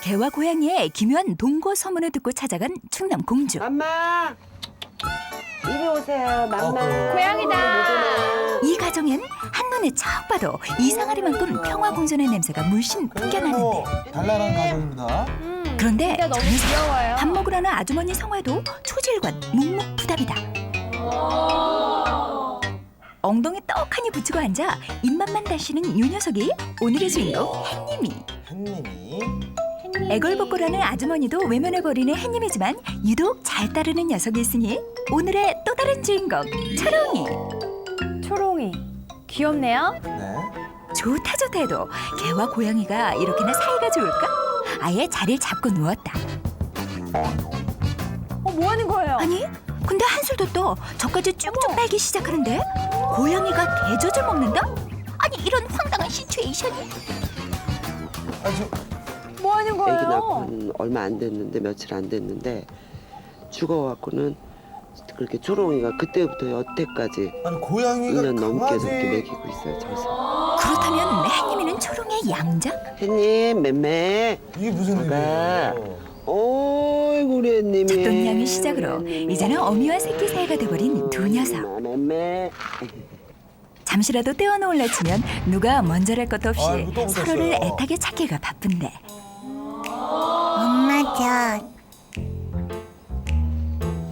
개와 고양이의 기묘한 동거 소문을 듣고 찾아간 충남 공주. 맘마 이리 오세요. 맘마 고양이다. 이 가정엔 한눈에 척 봐도 이상하리만큼 평화공존의 냄새가 물씬 풍겨나는데, 달랄한 가정입니다. 그런데 진짜 너무 저 녀석, 귀여워요. 밥 먹으라는 아주머니 성화도 초질관 묵묵부답이다. 엉덩이 떡하니 붙이고 앉아 입맛만 다시는 요 녀석이 오늘의 주인공 햇님이. 햇님이 애걸복걸하는 아주머니도 외면해버리는 햇님이지만 유독 잘 따르는 녀석이 있으니 오늘의 또 다른 주인공 초롱이. 초롱이. 귀엽네요. 네. 좋다 좋다 해도 개와 고양이가 이렇게나 사이가 좋을까? 아예 자리를 잡고 누웠다. 뭐 하는 거예요? 아니 근데 한술도 또 저까지 쭉쭉 빨기 시작하는데 고양이가 개젖을 먹는다? 아니 이런 황당한 시츄에이션이. 뭐 하는 애기 거예요? 낳고는 얼마 안 됐는데 며칠 안 됐는데 죽어갖고는 그렇게 초롱이가 그때부터 여태까지 아니 고양이가 2년 넘게 강아지 그렇게 먹이고 있어요. 저서 그렇다면 햇님이는 초롱의 양자? 햇님 맴매 이게 무슨 아가. 일이에요? 어이구 우리 햇님이 젖돈량의 시작으로 이제는 어미와 새끼 사이가 돼버린 두 녀석. 맴매 잠시라도 떼어놓을라 치면 누가 먼저랄 것도 없이 아이고, 또 서로를 묻었어요. 애타게 찾기가 바쁜데, 엄마 저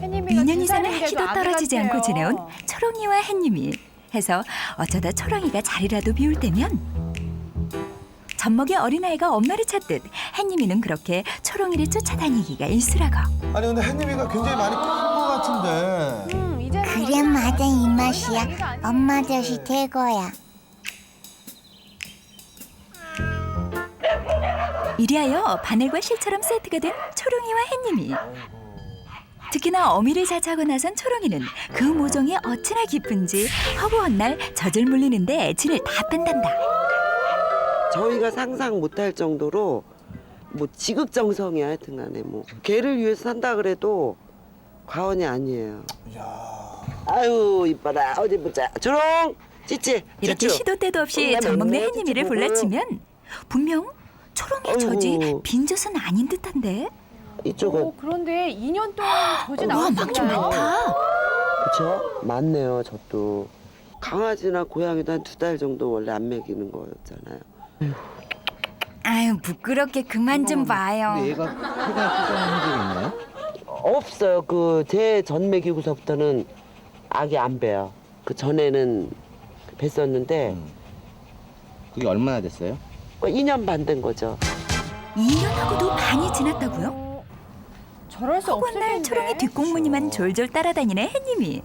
햇님이가 2년 이상을 기다리는데도 한시도 아기 떨어지지 같아요. 않고 지내온 초롱이와 햇님이 해서 어쩌다 초롱이가 자리라도 비울 때면 젖먹이 어린아이가 엄마를 찾듯 햇님이는 그렇게 초롱이를 쫓아다니기가 일쑤라고. 아니 근데 햇님이가 굉장히 많이 큰 것 같은데. 이제는 그래 맞아 이 맛이야. 엄마 젖이 최고야. 이리하여 바늘과 실처럼 세트가 된 초롱이와 햇님이. 특히나 어미를 자처하고 나선 초롱이는 그 모종이 어찌나 깊은지 허구한 날 젖을 물리는데 진을 다 뺀단다. 저희가 상상 못할 정도로 뭐 지극정성이야 하여튼간에 뭐 개를 위해서 산다 그래도 과언이 아니에요. 이야. 아유 이뻐라 어디 보자 초롱 찌찌 이렇게 쭈쭈. 시도 때도 없이 나 젖먹는 맨날 햇님이를 쭈쭈 불러치면 분명 초롱의 젖이 아이고. 빈젖은 아닌 듯한데. 이쪽은 그런데 2년 동안 젖이 우와 막 좀 나왔었나요? 많다. 그쵸? 많네요 저도 강아지나 고양이도 한 2달 정도 원래 안 먹이는 거였잖아요. 아유 부끄럽게 그만 좀 봐요. 얘가 폐가 수정한 적 있나요? 없어요. 그 제 전 먹이고서부터는 아기 안 배요. 그 전에는 뵀었는데 그게 얼마나 됐어요? 2년 반 된 거죠. 2년하고도 반이 지났다고요? 저럴 수 없을 허구한 날 텐데. 초롱이 뒷공무니만 졸졸 따라다니는 햇님이.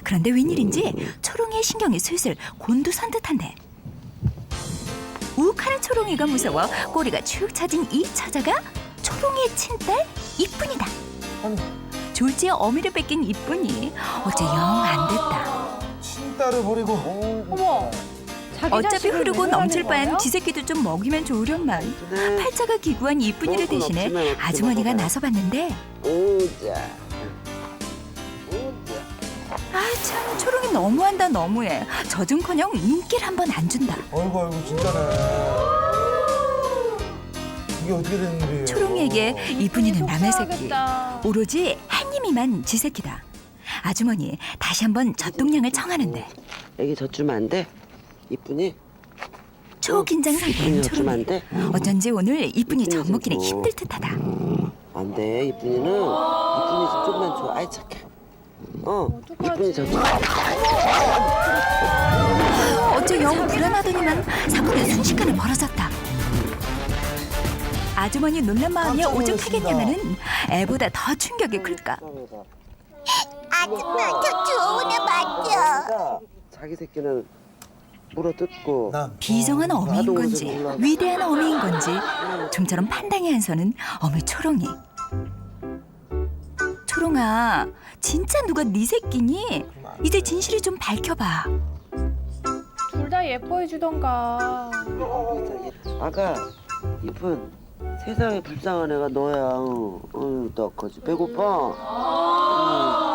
그런데 웬일인지 초롱이의 신경이 슬슬 곤두선 듯한데, 욱하는 초롱이가 무서워 꼬리가 축 처진 이 처자가 초롱이의 친딸 이쁜이다. 졸지에 어미를 뺏긴 이쁜이 어째 영 안 됐다. 친딸을 버리고. 어머. 자기 어차피 자식을 흐르고 왜 넘칠 그러는 바엔 거예요? 지새끼도 좀 먹이면 좋으련만. 네. 팔자가 기구한 이쁜이를 먹을 건 대신해 없지만 어떻게 아주머니가 먹어봐요. 나서봤는데, 오자. 아 참 초롱이 너무한다 너무해. 젖은커녕 눈길 한 번 안 준다. 어이구 어이구 진짜네. 이게 어떻게 되는 일이에요? 초롱이에게 이쁜이는 남의 새끼, 속상하겠다. 오로지 햇님이만 지 새끼다. 아주머니 다시 한번 젖동량을 청하는데 애기 젖 주면 안 돼? 이쁜이? 초긴장 상태인 이쁜이 젖 주면 안 초롱이. 돼? 어쩐지 오늘 이쁜이 이쁜이 젖 먹기는 좀 줘. 힘들 듯하다. 안 돼. 이쁜이는 이쁜이 좀 조금만 줘. 아이 착해. 이쁜이 젖 줘. 어째 영 불안하더니만 사건은 순식간에 벌어졌다. 아주머니 놀란 마음이 깜짝 오죽하겠냐면은 애보다 더 충격이 클까. 아줌마 저 좋은 애 맞죠? 자기 새끼는 물어뜯고 비정한 어미인 건지 위대한 어미인 건지 좀처럼 판단이 안 서는 어미 초롱이. 초롱아, 진짜 누가 네 새끼니? 이제 진실을 좀 밝혀봐. 둘 다 예뻐해 주던가. 아가 이쁜 세상에 불쌍한 애가 너야. 너 거지 배고파.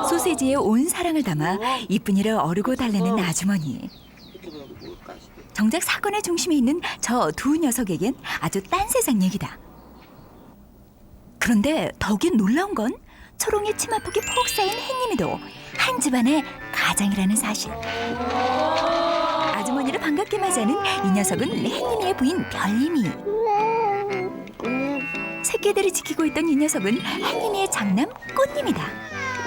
소세지에 온 사랑을 담아 이쁜이를 어르고 달래는 아주머니. 정작 사건의 중심에 있는 저 두 녀석에겐 아주 딴 세상 얘기다. 그런데 더욱이 놀라운 건 초롱의 치마폭이 푹 쌓인 햇님이도 한 집안의 가장이라는 사실. 아주머니를 반갑게 맞이하는 이 녀석은 햇님이의 부인 별님이. 새끼들을 지키고 있던 이 녀석은 햇님이의 장남 꽃님이다.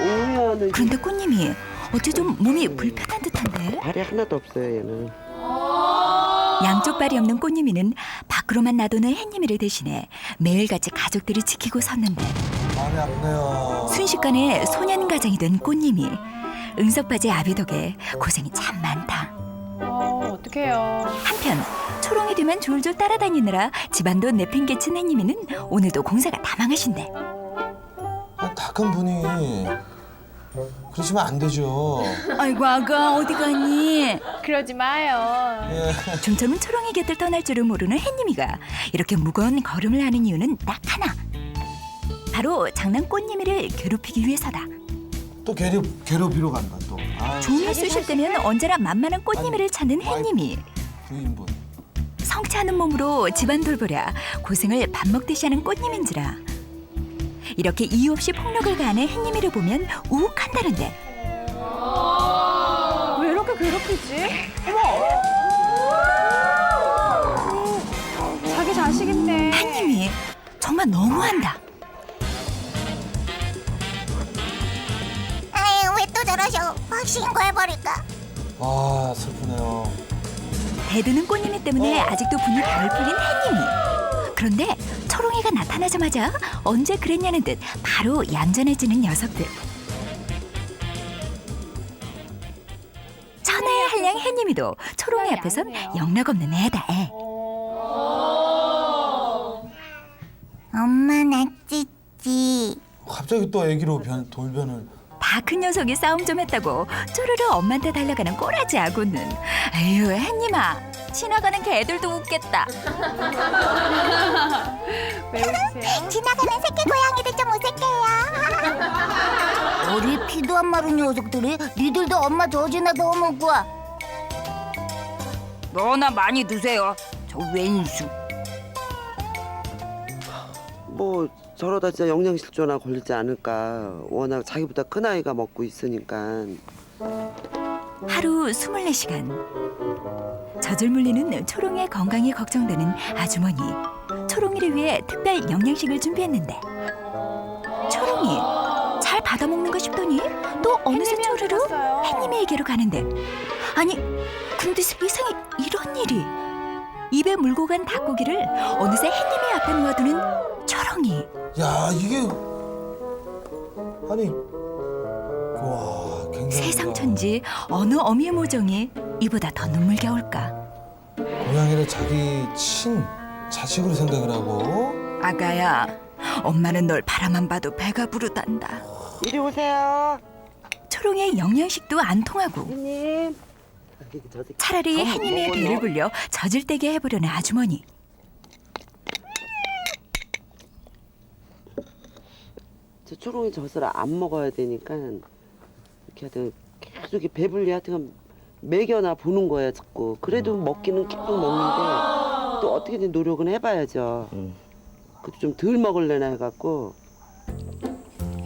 오면은 그런데 꽃님이 어째 좀 몸이 불편한 듯한데? 발이 하나도 없어요 얘는. 양쪽 발이 없는 꽃님이는 밖으로만 놔두는 햇님이를 대신해 매일같이 가족들이 지키고 섰는데 마음이 아프네요. 순식간에 소년가장이 된 꽃님이 응석바지 아비 덕에 고생이 참 많다. 어떡해요. 한편 초롱이 뒤만 졸졸 따라다니느라 집안도 내팽개친 햇님이는 오늘도 공사가 다 망하신대. 다 큰 분이 그러시면 안 되죠. 아이고 아가 어디 가니? 그러지 마요. 예. 좀처럼 초롱이 곁을 떠날 줄을 모르는 햇님이가 이렇게 무거운 걸음을 하는 이유는 딱 하나. 바로 장난 꽃님이를 괴롭히기 위해서다. 또 괴롭히러 간다 또. 아, 종이 쑤실 때면 언제나 만만한 꽃님이를 찾는 햇님이 부인분. 성치 않은 몸으로 집안 돌보랴 고생을 밥 먹듯이 하는 꽃님인지라 이렇게 이유 없이 폭력을 가하는 햇님이를 보면 우욱한다는데 왜 이렇게 괴롭히지? 어머! 자기 자식인데. 햇님이 정말 너무한다. 아유, 왜 또 저러셔? 확 신고해버릴까? 아 슬프네요. 대드는 꽃님이 때문에 아직도 분이 덜 풀린 햇님이. 그런데 초롱이가 나타나자마자 언제 그랬냐는 듯 바로 얌전해지는 녀석들. 천하의 한량 햇님이도 초롱이 앞에선 영락없는 애다 애. 엄마 나 찌찌. 갑자기 또 애기로 돌변을. 다 큰 녀석이 싸움 좀 했다고 쪼르르 엄마한테 달려가는 꼬라지 아구는. 에휴 햇님아 지나가는 개들도 웃겠다. 왜 웃으세요? 지나가는 새끼 고양이들 좀 어색해요. 어리 피도 안 마른 녀석들이 니들도 엄마 젖이나 더 먹고 와. 너나 많이 드세요. 저 왼수. 뭐 저러다 진짜 영양실조나 걸리지 않을까. 워낙 자기보다 큰 아이가 먹고 있으니까. 하루 24시간. 젖을 물리는 초롱이의 건강이 걱정되는 아주머니. 초롱이를 위해 특별 영양식을 준비했는데 초롱이 잘 받아먹는가 싶더니 또 어느새 쪼르르 햇님에게로 가는데 아니 근데 세상에 이런 일이. 입에 물고 간 닭고기를 어느새 햇님의 앞에 놓아두는 초롱이. 야 이게 아니 와 굉장히. 세상 천지 어느 어미의 모정이 이보다 더 눈물겨울까. 고양이를 자기 친 자식으로 생각을 하고. 아가야 엄마는 널 바라만 봐도 배가 부르단다. 이리 오세요. 초롱의 영양식도 안 통하고 햇님. 차라리 햇님의 배를 불려 젖을 떼게 해보려는 아주머니. 저 초롱이 젖을 안 먹어야 되니까 이렇게 하여튼 계속 이렇게 배불리 하여튼 먹여나 보는 거야 자꾸. 그래도 먹기는 계속 먹는데 또 어떻게든 노력은 해봐야죠. 그것도 좀 덜 먹을래나 해갖고.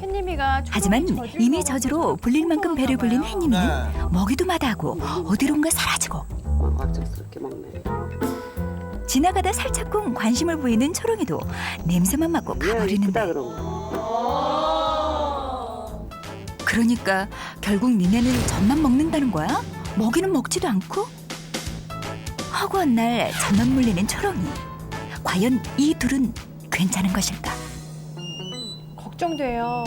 햇님이가 하지만 이미 젖으로 불릴 만큼 배를 불린 햇님이는 네. 먹이도 마다하고 어디론가 사라지고 막 갑작스럽게 먹네. 지나가다 살짝쿵 관심을 보이는 초롱이도 냄새만 맡고 이쁘다 가버리는데 그런 거. 그러니까 결국 니네는 젖만 먹는다는 거야? 먹이는 먹지도 않고? 허구한 날 젖만 물리는 초롱이. 과연 이 둘은 괜찮은 것일까? 걱정돼요.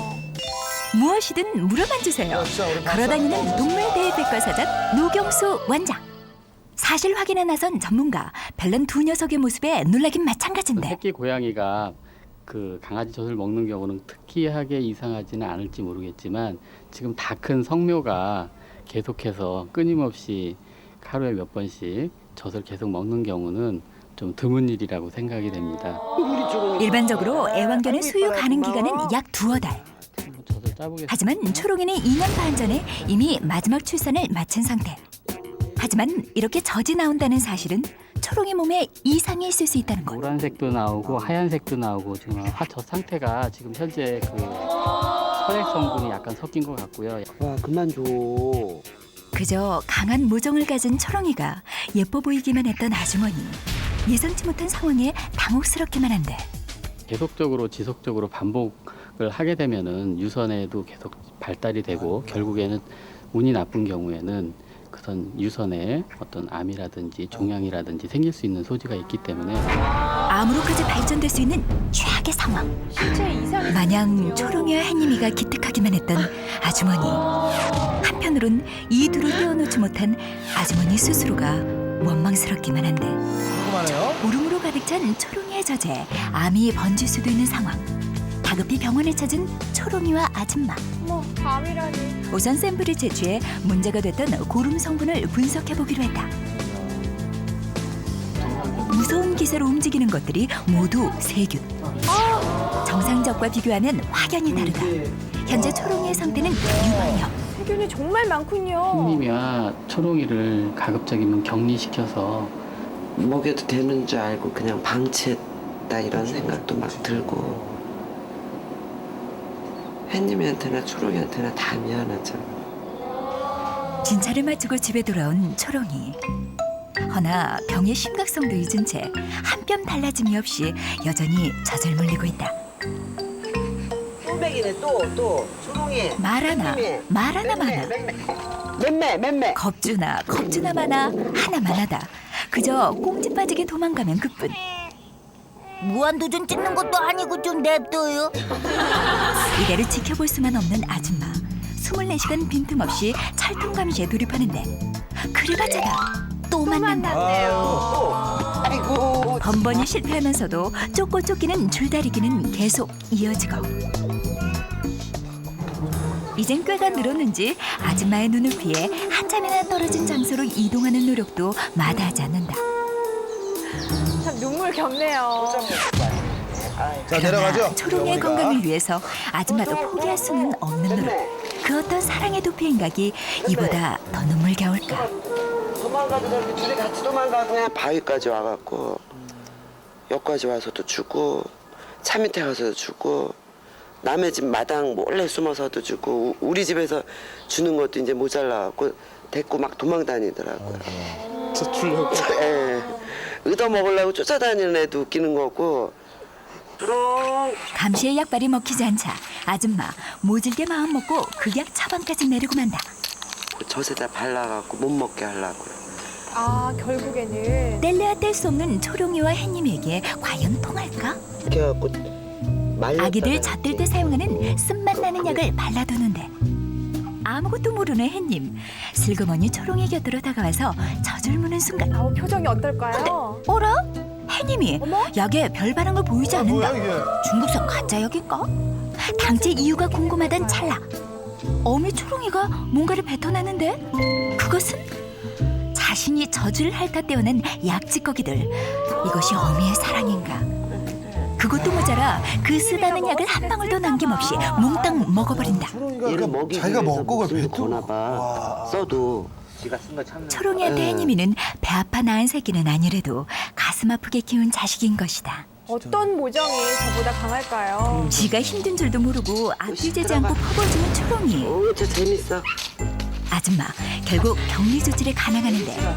무엇이든 물어만 주세요. 진짜 우리 걸어다니는 동물대백과사전 노경수 원장. 사실 확인에 나선 전문가. 별난 두 녀석의 모습에 놀라긴 마찬가지인데 새끼 고양이가 그 강아지 젖을 먹는 경우는 특이하게 이상하지는 않을지 모르겠지만 지금 다 큰 성묘가 계속해서 끊임없이 하루에 몇 번씩 젖을 계속 먹는 경우는 좀 드문 일이라고 생각이 됩니다. 일반적으로 애완견의 수유 가능 기간은 약 2~5달. 젖을 짜보겠습니다. 하지만 초롱이는 2년 반 전에 이미 마지막 출산을 마친 상태. 하지만 이렇게 젖이 나온다는 사실은 초롱이 몸에 이상이 있을 수 있다는 것. 노란색도 나오고 하얀색도 나오고 지금 젖 상태가 지금 현재 그 혈액 성분이 약간 섞인 것 같고요. 와 그만 줘. 그저 강한 모정을 가진 초롱이가 예뻐 보이기만 했던 아주머니. 예상치 못한 상황에 당혹스럽기만 한데 계속적으로 지속적으로 반복을 하게 되면은 유선에도 계속 발달이 되고 결국에는 운이 나쁜 경우에는 그런 유선에 어떤 암이라든지 종양이라든지 생길 수 있는 소지가 있기 때문에 암으로까지 발전될 수 있는 최악의 상황. 신체 이상이 마냥 생겼군요. 초롱이와 햇님이가 기특하기만 했던 아주머니. 한편으론 이 둘을 떼어놓지 못한 아주머니 스스로가 원망스럽기만 한데 궁금하네요. 울음으로 가득 찬 초롱이의 젖에 암이 번질 수도 있는 상황. 다급히 병원을 찾은 초롱이와 아줌마. 어머, 밤이라니. 우선 샘플을 채취해 문제가 됐던 고름 성분을 분석해보기로 했다. 무서운 기세로 움직이는 것들이 모두 세균. 정상적과 비교하면 확연히 다르다. 현재 초롱이의 상태는 유방염. 세균이 정말 많군요. 햇님이와 초롱이를 가급적이면 격리시켜서 먹여도 되는 줄 알고 그냥 방치했다 이런 생각도 막 들고. 햇님이한테나 초롱이한테나 다 미안하죠. 진찰을 마치고 집에 돌아온 초롱이. 허나 병의 심각성도 잊은 채 한 뼘 달라짐이 없이 여전히 젖을 물리고 있다. 또 먹이네 또 초롱이. 말하나 말하나 마나. 맴매. 겁주나 마나 하나만 하다. 그저 꽁지 빠지게 도망가면 그뿐. 무한도전 찍는 것도 아니고 좀 냅둬요. 이대로 지켜볼 수만 없는 아줌마. 24시간 빈틈없이 찰통감시에 돌입하는데 그래봤자다 또 만난다. 아이고. 번번이 실패하면서도 쫓고 쫓기는 줄다리기는 계속 이어지고 이젠 꾀가 늘었는지 아줌마의 눈을 피해 한참이나 떨어진 장소로 이동하는 노력도 마다하지 않는다. 참 눈물 겪네요. 자 내려가죠. 초롱이의 건강을 위해서 아줌마도 포기할 수는 없는 노력. 그 어떤 사랑의 도피행각이 이보다 더 눈물겨울까. 도망가도 저렇게 둘이 같이 도망가고 그냥 바위까지 와갖고 여기까지 와서도 주고 차 밑에 가서도 주고 남의 집 마당 몰래 숨어서도 주고 우리 집에서 주는 것도 이제 모자라갖고 데리고 막 도망다니더라고요. 주려고. 예. 얻어 먹으려고 쫓아다니는 애도 웃기는 거고. 초롱. 감시의 약발이 먹히지 않자 아줌마 모질게 마음 먹고 극약 처방까지 내리고 만다. 젖에다 발라갖고 못 먹게 하려고요. 아, 결국에는. 뗄래야 뗄 수 없는 초롱이와 햇님에게 과연 통할까? 이렇게 해갖고 말렸다가 아기들 젖들 때 사용하는 쓴맛 나는 약을 발라두는데 아무것도 모르는 햇님. 슬그머니 초롱이 곁으로 다가와서 젖을 무는 순간 아우, 표정이 어떨까요? 어라? 햇님이 어머? 약에 별 반응을 보이지 않는다. 뭐야 이게? 중국산 가짜 약일까? 당최 이유가 궁금하던 찰나 어미 초롱이가 뭔가를 뱉어내는데 그것은 자신이 젖을 핥아 떼어낸 약찌꺼기들. 이것이 어미의 사랑인가? 그것도 모자라 그 쓰다는 약을 한 방울도 남김없이 몽땅 먹어버린다. 초롱이가 얘를 그 먹이기 자기가 위해서 먹고 그 목숨을 뱉어. 거나 봐. 와. 써도 지가 쓴 거 참는. 초롱이한테 응. 햇님이는 배 아파 낳은 새끼는 아니래도 가슴 아프게 키운 자식인 것이다. 어떤 모정이 저보다 강할까요? 지가 힘든 줄도 모르고 앞뒤 재지 않고 퍼버주는 초롱이. 저 재밌어. 아줌마 결국 격리 조치를 감행하는데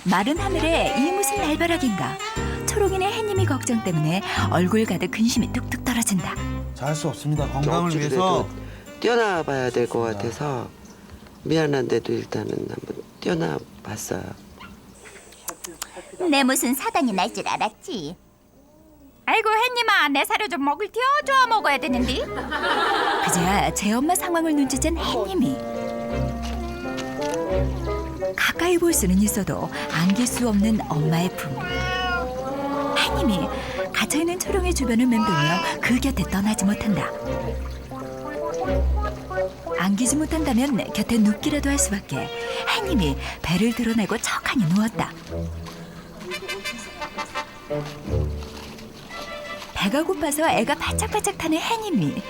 마른 하늘에 이 무슨 날벼락인가. 초롱이네 햇님이 걱정 때문에 얼굴 가득 근심이 뚝뚝 떨어진다. 잘 수 없습니다. 건강을 억지로 위해서. 해도 뛰어나와 봐야 될 것 같아서 미안한데도 일단은 한번 뛰어나 봤어요. 내 무슨 사단이 날 줄 알았지. 아이고 햇님아 내 사료 좀 먹을 티어 좋아 먹어야 되는데. 그제야 제 엄마 상황을 눈치챈 햇님이 가까이 볼 수는 있어도 안길 수 없는 엄마의 품. 햇님이 갇혀있는 초롱의 주변을 맴돌며 그 곁에 떠나지 못한다. 안기지 못한다면 곁에 눕기라도 할 수밖에. 햇님이 배를 드러내고 척하니 누웠다. 배가 고파서 애가 바짝바짝 타는 햇님이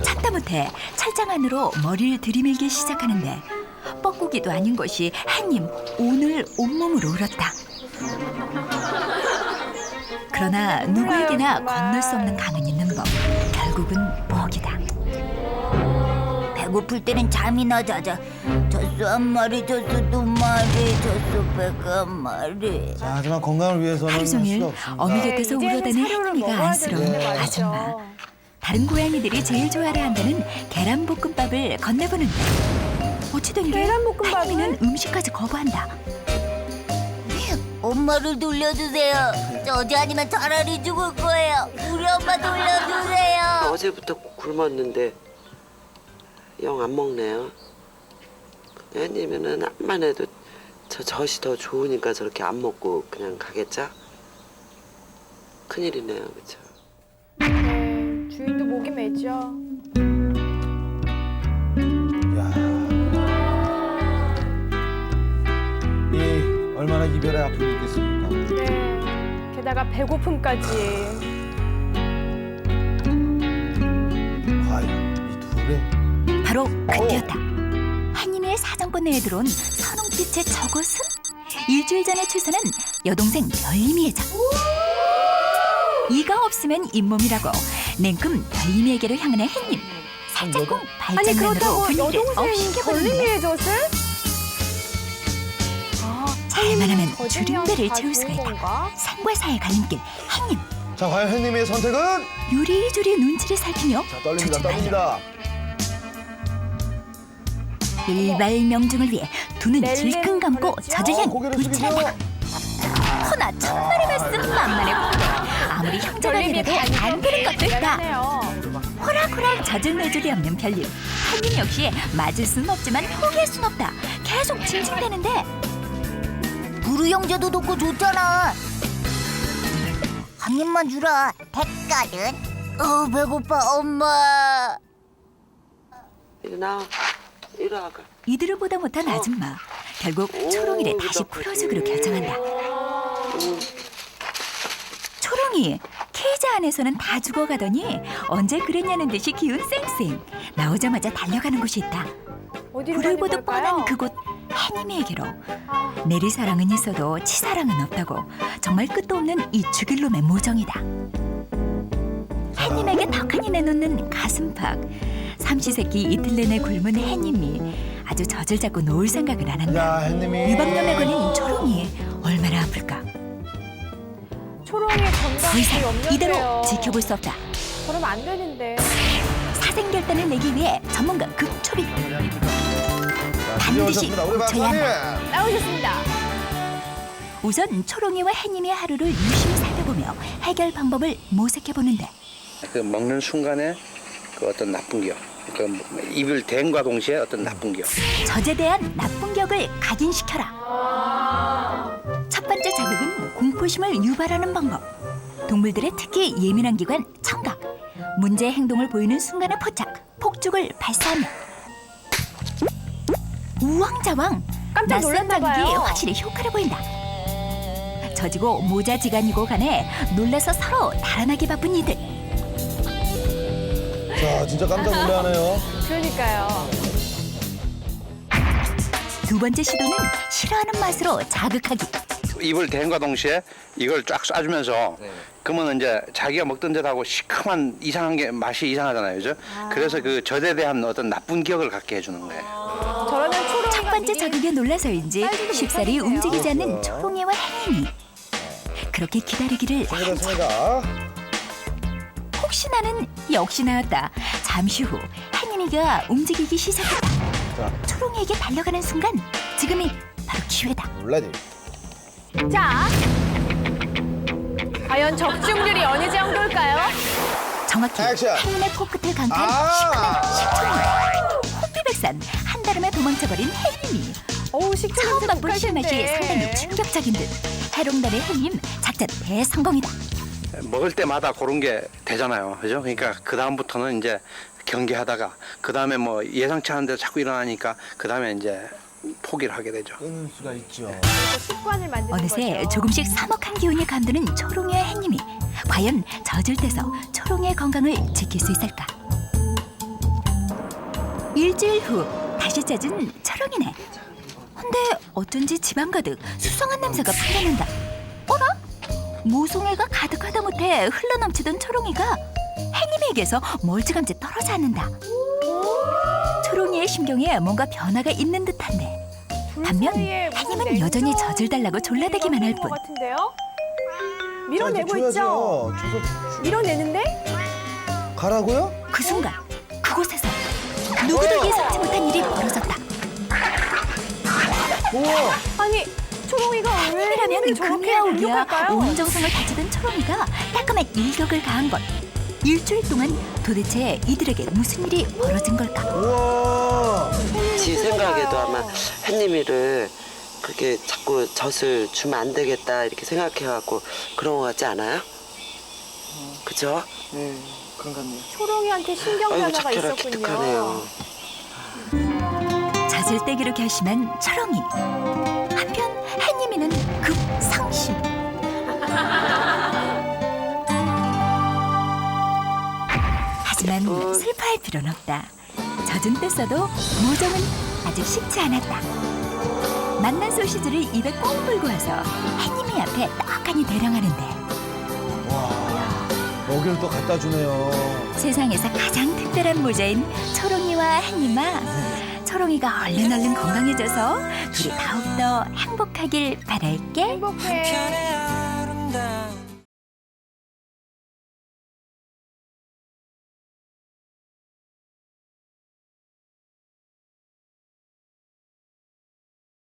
참다 못해 철장 안으로 머리를 들이밀기 시작하는데 뻐꾸기도 아닌 것이 한님 오늘 온몸으로 울었다. 그러나 누구에게나 정말. 건널 수 없는 강은 있는 법. 결국은 먹이다. 배고플 때는 잠이나 자자. 젖소 한 마리, 젖소 두 마리, 젖소 배가 한 마리. 자, 하지만 건강을 위해서는 하루 할 종일 수가 없습니다. 어미 곁에서 이제는 울어대는 사료를 혜림이가 먹어야 안쓰러운 되는데 아줌마. 말이죠. 다른 고양이들이 제일 좋아라 한다는 계란볶음밥을 건네보는데 어찌된 게 계란볶음밥을? 혜림이는 음식까지 거부한다. 엄마를 돌려주세요. 저 어제 아니면 차라리 죽을 거예요. 우리 엄마 돌려주세요. 어제부터 굶었는데 영 안 먹네요. 혜님이는 암만 해도 저 젖이 더 좋으니까 저렇게 안 먹고 그냥 가겠죠? 큰일이네요, 그렇죠? 네, 주인도 목이 메죠. 야. 이 얼마나 이별의 아픔이 있겠습니까? 네, 게다가 배고픔까지. 과연 이 둘의 바로 그때였다. 한님의 사정권 내에 들어온 선홍빛의 저것은 일주일 전에 출산한 여동생 별님이의 장. 이가 없으면 잇몸이라고 냉큼 별님에게로 향하는 햇님. 살짝쿵 아니 발장난으로 그렇다고 분위기를 여동생이 업시켜보는데 걸림이의 젖을? 잘만 하면 거짓말 주름배를 다 채울 수가 좋은 있다. 건가? 산과 사의 갈림길 햇님. 자, 과연 햇님의 선택은? 요리조리 눈치를 살피며 자, 떨립니다, 조지 말려. 떨립니다. 일발명중을 위해 두 눈 멜린 질끈 감고 걸렸죠? 젖을 향 고개를 숙이세요. 도출한다. 허나 천만의 말씀 만만의 콩. 아무리 형제가 되라도 안 되는 것도 있다. 대단하네요. 호락호락 젖을 내줄이 없는 별님. 한님 역시 맞을 수는 없지만 포기할 수는 없다. 계속 징징대는데 부르 형제도 돕고 좋잖아. 한 입만 주라. 됐거든. 배고파 엄마. 일어나, 일어나가. 이들을 보다 못한 아줌마. 결국 초롱이를 다시 풀어주기로 결정한다. 초롱이 케이지 안에서는 다 죽어가더니 언제 그랬냐는 듯이 기운 쌩쌩. 나오자마자 달려가는 곳이 있다. 어디로 불을 가는 보듯 걸까요? 뻔한 그곳 혜님에게로. 내리사랑은 있어도 치사랑은 없다고. 정말 끝도 없는 이 죽일놈의 모정이다. 혜님에게 덕하니 내놓는 가슴팍. 삼시세끼 이틀 내내 굶은 혜님이 아주 젖을 잡고 놓을 생각을 안 한다. 야, 햇님이. 유방염에 걸린 초롱이 얼마나 아플까. 초롱이 더 건강이 이상 염려돼요. 이대로 지켜볼 수 없다. 그러면 안 되는데. 사생결단을 내기 위해 전문가 급초비. 자, 반드시 들어오셨습니다. 우리 고쳐야 박사님. 한다. 나오셨습니다. 우선 초롱이와 혜님의 하루를 유심히 살펴보며 해결 방법을 모색해보는데 그 먹는 순간에 그 어떤 나쁜 기억, 그 입을 댄과 동시에 어떤 나쁜 기억. 젖에 대한 나쁜 기억을 각인시켜라. 첫 번째 자극은 공포심을 유발하는 방법. 동물들의 특히 예민한 기관 청각. 문제의 행동을 보이는 순간의 포착, 폭죽을 발사하며 우왕좌왕. 깜짝 낯선 놀랐나 자극이 봐요. 확실히 효과를 보인다. 젖이고 모자지간이고 간에 놀라서 서로 달아나기 바쁜 이들. 자, 진짜 깜짝 놀라네요. 그러니까요. 두 번째 시도는 싫어하는 맛으로 자극하기. 입을 댄과 동시에 이걸 쫙 쏴주면서 그러면 이제 자기가 먹던 데하고 시큼한 이상한 게 맛이 이상하잖아요, 그죠? 그래서 그 젖에 대한 어떤 나쁜 기억을 갖게 해주는 거예요. 저러면 초롱이가 첫 번째 미리 자극에 놀라서인지 빨리도 쉽사리 못하겠네요. 움직이지 않는 초롱이와 혜님이. 그렇게 기다리기를 한참. 준비됐습니다. 혹시나는 역시나였다. 잠시 후 혜님이가 움직이기 시작했다. 자. 초롱이에게 달려가는 순간 지금이 바로 기회다. 레디. 자, 과연 적중률이 어느 정도일까요? 정확히 액션! 혜님의 코끝을 강타한 아! 시커먼 식초님. 혼비백산 한달음에 도망쳐버린 혜님이. 어우, 식초냄새 처음 맛본 독할 실맛이 텐데. 상당히 충격적인 듯. 해롱달의 혜님 작전 대성공이다. 먹을 때마다 그런 게 되잖아요, 그죠? 그러니까 그 다음부터는 이제 경계하다가 그 다음에 뭐 예상치 않은 데 자꾸 일어나니까 그 다음에 이제 포기를 하게 되죠. 끊을 수가 있죠. 습관을 만드는 어느새 거죠. 조금씩 사먹한 기운이 감도는 초롱이와 혜님이 과연 젖을 떼서 초롱이의 건강을 지킬 수 있을까? 일주일 후 다시 잦은 초롱이네. 근데 어쩐지 집안 가득 수상한 냄새가 풍겨난다. 어라? 모송이가 가득하다 못해 흘러넘치던 초롱이가 해님에게서 멀찌감치 떨어져 앉는다. 초롱이의 심경에 뭔가 변화가 있는 듯한데 반면 해님은 여전히 젖을 달라고 졸라대기만 할 뿐. 같은데요? 자, 밀어내고 이제 있죠? 줘야죠. 밀어내는데? 가라고요? 그 순간 그곳에서 누구도 예상치 못한 일이 벌어졌다. 우와. 아니, 초롱이가 왜 해님이라면 저렇게 금리야 오기야 공격할까요? 온 정성을 바치던 초롱이가 따끔한 일격을 가한 것. 일주일 동안 도대체 이들에게 무슨 일이 벌어진 걸까? 우와. 지 생각에도 아마 햇님이를 그렇게 자꾸 젖을 주면 안 되겠다 이렇게 생각해갖고 그런 것 같지 않아요? 그죠? 네, 그런가요. 초롱이한테 신경 아이고 변화가 착해라 있었군요. 기특하네요. 젖을 떼기로 결심한 초롱이. 한편 해님이는 급상심. 하지만 슬퍼할 필요는 없다. 젖은 뗐어도 모종은 아직 식지 않았다. 만난 소시지를 입에 꼭 물고 와서 해님이 앞에 떡하니 대령하는데 와. 먹이를 또 갖다 주네요. 세상에서 가장 특별한 모자인 초롱이와 해님아, 초롱이가 얼른 건강해져서 둘이 더욱더 행복하길 바랄게. 행복해. 한편의 아름다운